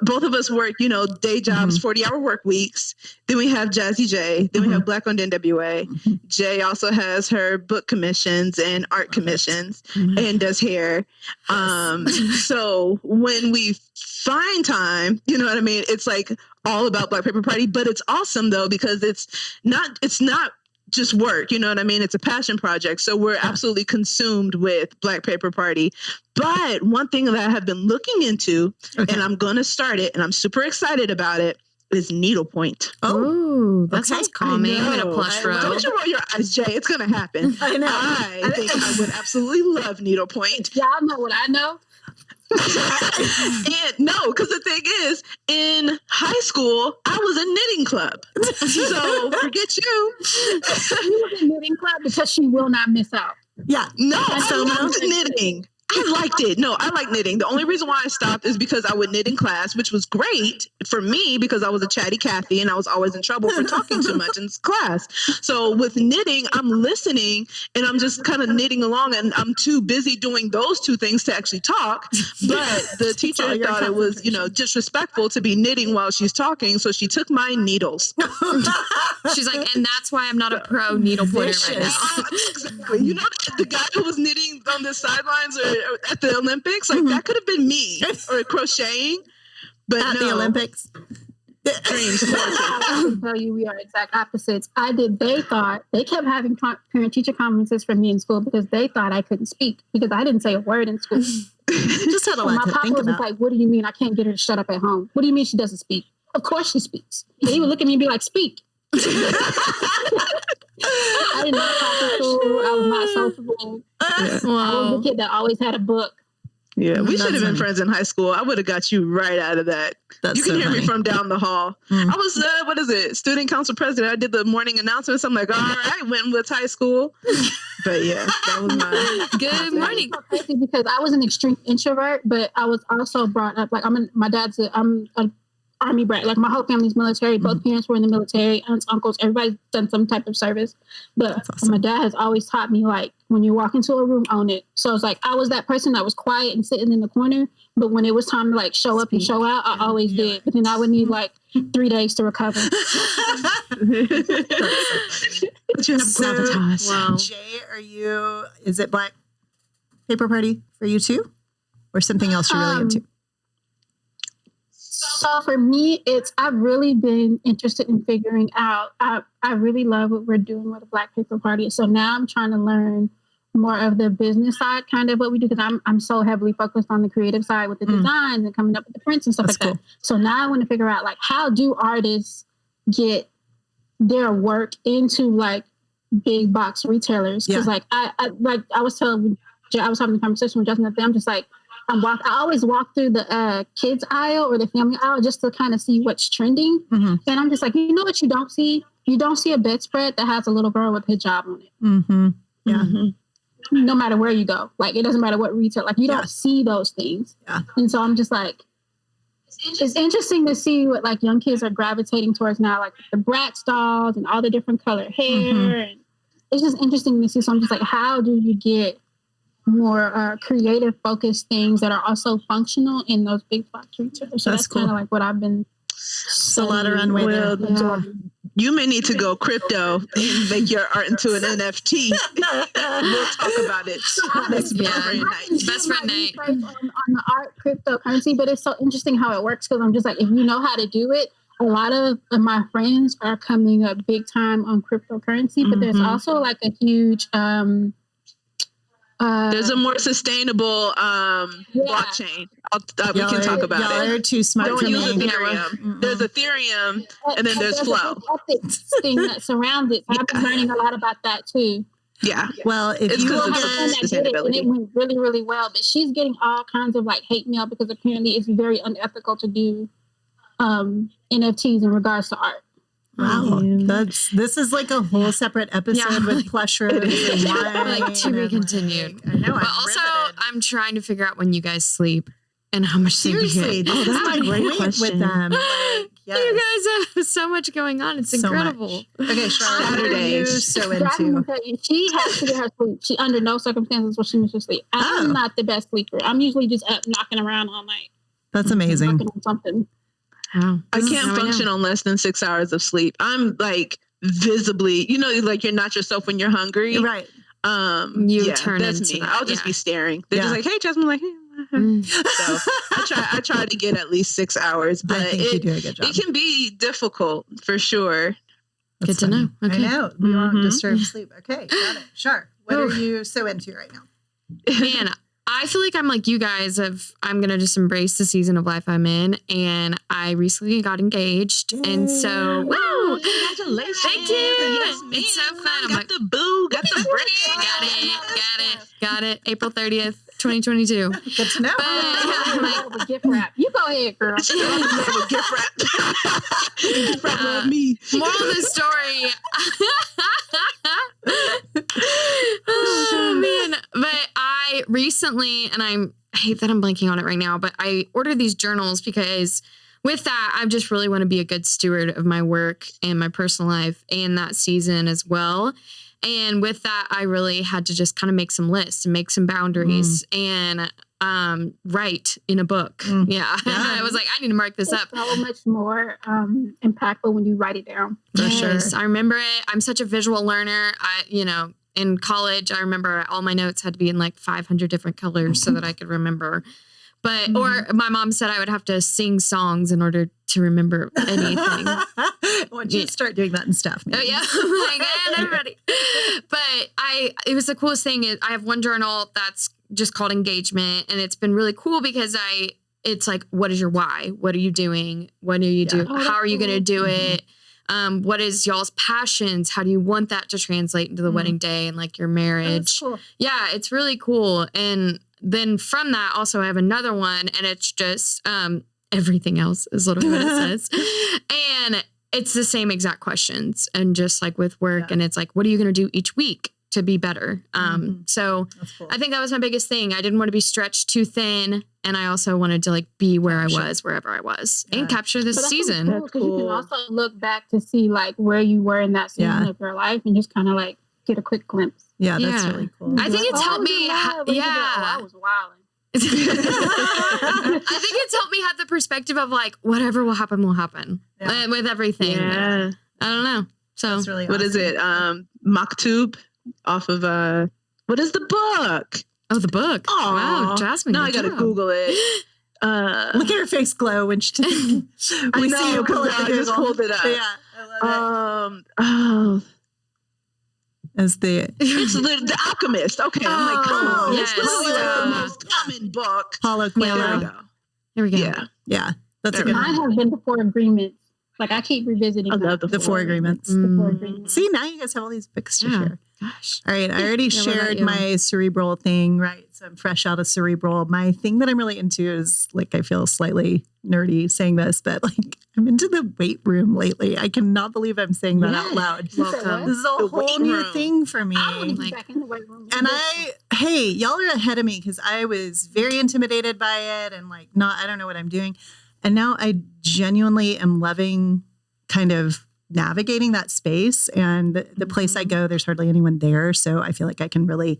both of us work, day jobs, 40-hour work weeks. Then we have Jazzy J. Then we have Black Owned NWA. Jay also has her book commissions and art commissions and does hair. So when we find time, you know what I mean? It's like all about Black Paper Party, but it's awesome though, because it's not just work, you know what I mean? It's a passion project. So we're absolutely consumed with Black Paper Party. But one thing that I have been looking into, and I'm going to start it, and I'm super excited about it, is needlepoint. Oh, that okay. sounds calming in a plush row. Don't you roll your eyes, Jay. It's going to happen. I know. I think I would absolutely love needlepoint. Y'all know what I know. And no, because the thing is, in high school, I was a knitting club. So forget you. She was in knitting club because she will not miss out. Yeah. No, I So loved knitting. I liked it. No, I like knitting. The only reason why I stopped is because I would knit in class, which was great for me because I was a chatty Cathy and I was always in trouble for talking too much in class. So with knitting, I'm listening and I'm just kind of knitting along and I'm too busy doing those two things to actually talk. But the teacher thought it was, disrespectful to be knitting while she's talking. So she took my needles. She's like, and that's why I'm not a pro needle pointer right now. Exactly. You know, the guy who was knitting on the sidelines or at the Olympics, like that could have been me, or crocheting, but At no. the Olympics. Dreams. I can tell you we are exact opposites. They thought, they kept having parent-teacher conferences for me in school because they thought I couldn't speak because I didn't say a word in school. Just had a lot my to papa think was about. like, what do you mean I can't get her to shut up at home? What do you mean she doesn't speak? Of course she speaks. And he would look at me and be like, speak. I did not talk to school. I was not sociable. I was the kid that always had a book. Yeah, we should have been funny. friends in high school. I would have got you right out of that. That's You can so hear me funny. from down the hall. I was, student council president. I did the morning announcements. I'm like, all right, Wentworth High School. But yeah, that was my Good morning. So crazy because I was an extreme introvert, but I was also brought up like I'm an Army brat. Like my whole family's military. Both parents were in the military. Aunts, uncles, everybody's done some type of service. But my dad has always taught me like when you walk into a room, own it. So it's like I was that person that was quiet and sitting in the corner. But when it was time to like show up and show out, I always did. But then I would need like 3 days to recover. But you have gravitas. Wow. Jay, is it Black Paper Party for you too? Or something else you're really into? So for me, I've really been interested in figuring out, I really love what we're doing with the Black Paper Party. So now I'm trying to learn more of the business side, kind of what we do, because I'm so heavily focused on the creative side with the designs and coming up with the prints and stuff That's like that. So now I want to figure out like, how do artists get their work into like big box retailers? Because like I was having a conversation with Jasmine. I'm just like, I always walk through the kids aisle or the family aisle just to kind of see what's trending. And I'm just like, you know what you don't see? You don't see a bedspread that has a little girl with a hijab on it. Yeah. No matter where you go. Like, it doesn't matter what retail. Like, you don't see those things. Yeah. And so I'm just like, it's interesting to see what, like, young kids are gravitating towards now, like the Bratz dolls and all the different color hair. And it's just interesting to see. So I'm just like, how do you get more creative focused things that are also functional in those big box retailers? So that's cool. kind of like what I've been It's a lot of runway there. You may need to go crypto and make your art into an NFT. We'll talk about it next Friday night. Best friend night. On the art cryptocurrency, but it's so interesting how it works because I'm just like, if you know how to do it, a lot of my friends are coming up big time on cryptocurrency, but there's also like a huge there's a more sustainable blockchain. We can talk about y'all it. Are too smart Don't for use me. Ethereum. There's Ethereum, and then there's Flow. An ethics thing that surrounds it. So I've been learning a lot about that too. Yeah. Well, if It's you because will it's One get, that did it, and it went really, really well. But she's getting all kinds of like hate mail because apparently it's very unethical to do NFTs in regards to art. wow, this is like a whole separate episode with plush robes and wine. Like to be continued. I know. But also, I'm trying to figure out when you guys sleep and how much sleep seriously, you get. this is my great point question. with them. Like, You guys have so much going on. It's So incredible. much. Okay, Charlotte, what are you Saturdays. so Jasmine will into? tell you, she has to get her sleep. She under no circumstances will she miss her sleep. I'm not the best sleeper. I'm usually just up knocking around all night. That's amazing. Working on something. How? I can't function on less than 6 hours of sleep. I'm like visibly, like you're not yourself when you're hungry. Right. You turn that's into me. that, I'll just be staring. They're just like, hey, Jasmine, like, hey. So I try to get at least 6 hours, but I think you do a good job. it can be difficult for sure. Good to know. Okay. I know. We won't disturb sleep. Okay, got it. Sure. What are you so into right now? Man, I feel like I'm like you guys I'm going to just embrace the season of life I'm in. And I recently got engaged. And so, woo! Congratulations. Thank you. Yes, It's so ma'am. fun. I'm Got like, the boo, got the ring. got it. April 30th, 2022. Good to know. But yeah, I'm like, Gift wrap. You go ahead, girl. Gift wrap. Gift wrap love me. moral of the story. Oh man. But I recently, and I hate that I'm blanking on it right now, but I ordered these journals because with that, I just really want to be a good steward of my work and my personal life and that season as well. And with that, I really had to just kind of make some lists and make some boundaries and write in a book. Yeah. I was like, I need to mark this up. So much more impactful when you write it down. Yes, I remember it. I'm such a visual learner. In college, I remember all my notes had to be in like 500 different colors so that I could remember. But, or my mom said I would have to sing songs in order to remember anything. Once you start doing that and stuff. Oh yeah. I'm ready. But it was the coolest thing is I have one journal that's just called engagement. And it's been really cool because it's like, what is your why? What are you doing? What are you doing? How are you going to do it? What is y'all's passions? How do you want that to translate into the wedding day and like your marriage? Cool. Yeah, it's really cool. And then from that, also I have another one and it's just everything else is literally what it says. And it's the same exact questions and just like with work and it's like, what are you going to do each week to be better? So cool. I think that was my biggest thing. I didn't want to be stretched too thin. And I also wanted to like be where I was, wherever I was and capture this season. Cool, 'cause you can also look back to see like where you were in that season of your life and just kind of like get a quick glimpse. Yeah, that's really cool. I think it's helped me. I was wilding. I think it's helped me have the perspective of like, whatever will happen with everything. Yeah. I don't know. So that's really what is it? Maktub off of what is the book? Oh, the book. Oh, wow, Jasmine. Now I gotta Google it. Look at her face glow when she we see you pull it. I just pulled it up. Yeah, I love it. As it's the Alchemist. Okay, I'm like, come on, yes. it's literally like the most common book. Paulo Coelho. Here we go. Yeah, that's a good Mine one. has been the 4 Agreements. Like I keep revisiting. I love the 4 Agreements. The 4 Agreements. See, now you guys have all these books to share. Gosh. All right, I already shared my cerebral thing, right? So I'm fresh out of cerebral. My thing that I'm really into is like, I feel slightly nerdy saying this, but like I'm into the weight room lately. I cannot believe I'm saying that out loud. Welcome. This is a whole new thing for me. I want to be back in the weight room. And hey, y'all are ahead of me because I was very intimidated by it and like, I don't know what I'm doing. And now I genuinely am loving kind of navigating that space, and the place I go, there's hardly anyone there. So I feel like I can really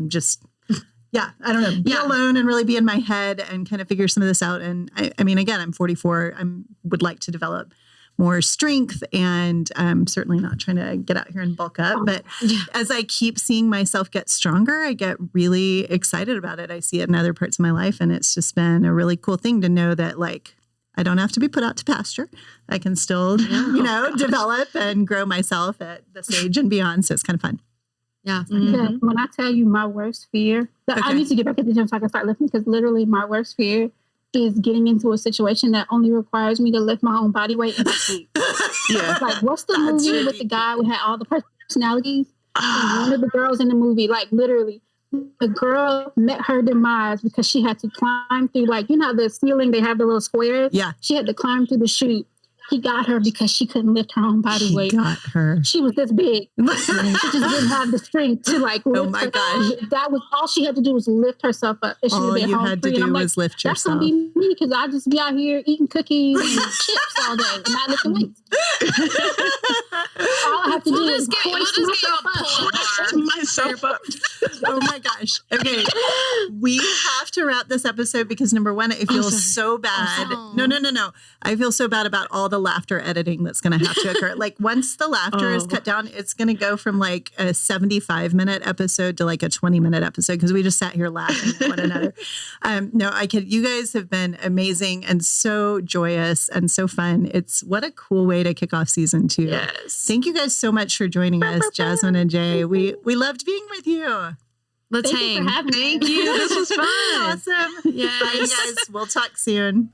just, I don't know, be alone and really be in my head and kind of figure some of this out. And I mean, again, I'm 44. I would like to develop more strength, and I'm certainly not trying to get out here and bulk up. But as I keep seeing myself get stronger, I get really excited about it. I see it in other parts of my life, and it's just been a really cool thing to know that like, I don't have to be put out to pasture. I can still, develop and grow myself at this age and beyond. So it's kind of fun. Yeah. Yeah, when I tell you my worst fear, I need to get back at the gym so I can start lifting, because literally my worst fear is getting into a situation that only requires me to lift my own body weight and I can't. Yeah. Like, what's the movie with the guy who had all the personalities? And one of the girls in the movie, like literally, the girl met her demise because she had to climb through, like, you know, the ceiling, they have the little squares. Yeah. She had to climb through the chute. He got her because she couldn't lift her own body weight. Got her. She was this big. She just didn't have the strength to like lift Oh my her. gosh. That was all she had to do was lift herself up. And she All was you had to do was lift That's yourself. gonna be me, because I just be out here eating cookies and chips all day and not lifting weights. All I have to do is hoist myself up. Oh my gosh. Okay. We have to wrap this episode because number one, it feels so bad. No. I feel so bad about all the laughter editing that's going to have to occur. Like once the laughter is cut down, it's going to go from like a 75-minute episode to like a 20-minute episode because we just sat here laughing at one another. No, I kid. You guys have been amazing and so joyous and so fun. It's what a cool way to kick off season 2. Yes. Thank you guys so much for joining us, Jasmine and Jay. We loved being with you. Let's Thank you hang. for having me. Thank you. This was fun. Awesome. Yes. Bye, guys. We'll talk soon.